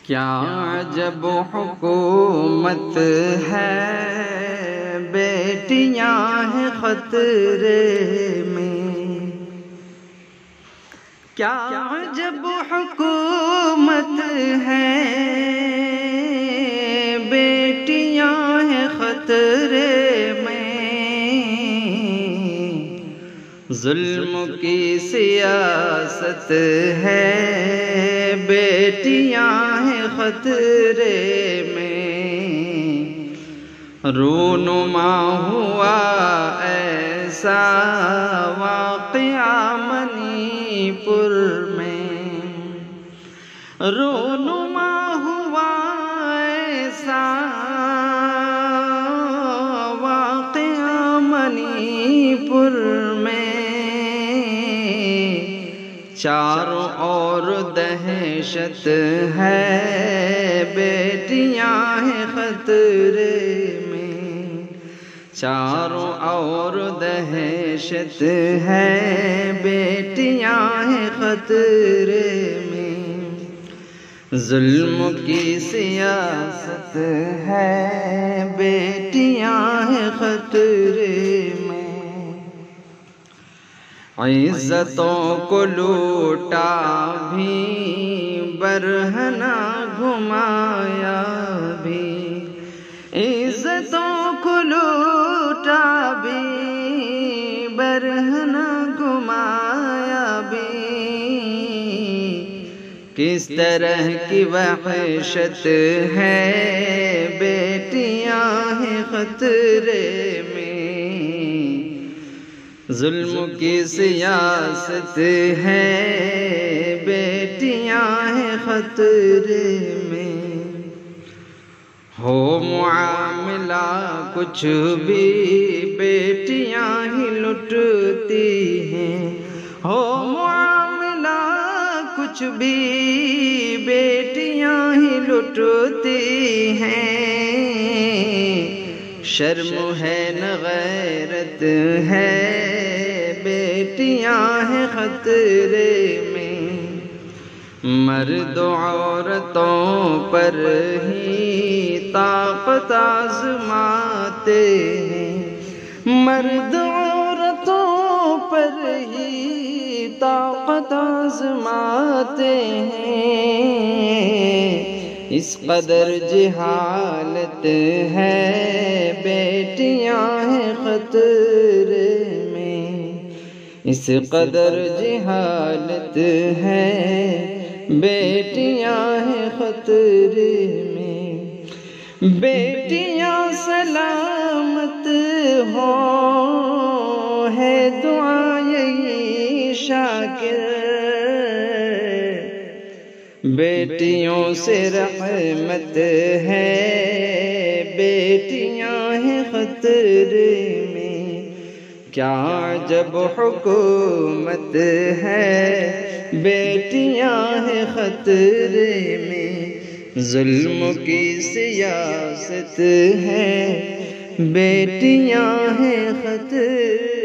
کیا عجب حکومت ہے، بیٹیاں ہیں خطرے میں۔ کیا عجب حکومت ہے، بیٹیاں ہیں خطرے میں۔ ظلم کی سیاست ہے، بیٹیاں ہیں خطرے میں۔ رونما ہوا ایسا واقعہ منی پور میں۔ رونما ہوا ایسا واقعہ منی پور میں۔ چاروں اور دہشت ہے، بیٹیاں ہیں خطرے میں۔ چاروں اور دہشت ہے، بیٹیاں ہیں خطرے میں۔ ظلم کی سیاست ہے، بیٹیاں ہیں خطرے میں۔ عزتوں کو لوٹا بھی، برہنہ گھمایا بھی۔ عزتوں کو لوٹا بھی، برہنہ گھمایا بھی۔ کس طرح کی وحشت ہے، بیٹیاں ہیں خطرے میں۔ ظلم کی سیاست ہے، بیٹیاں ہیں خطرے میں۔ ہو معاملہ کچھ بھی، بیٹیاں ہی لٹتی ہیں۔ ہو معاملہ کچھ بھی، بیٹیاں ہی لٹتی ہیں۔ شرم ہے نہ غیرت ہے، بیٹیاں ہیں خطرے میں۔ مرد عورتوں پر ہی طاقت آزماتے ہیں۔ مرد عورتوں پر ہی طاقت آزماتے ہیں۔ اس قدر جہالت ہے، بیٹیاں ہیں خطرے میں۔ اس قدر جہالت ہے، بیٹیاں ہیں خطرے میں۔ بیٹیاں سلامت ہوں، ہے دعائیں شاکر۔ بیٹیوں سے رحمت ہے، بیٹیاں ہیں خطرے میں۔ کیا عجب حکومت ہے، بیٹیاں ہیں خطرے میں۔ ظلم کی سیاست ہے، بیٹیاں ہیں خطرے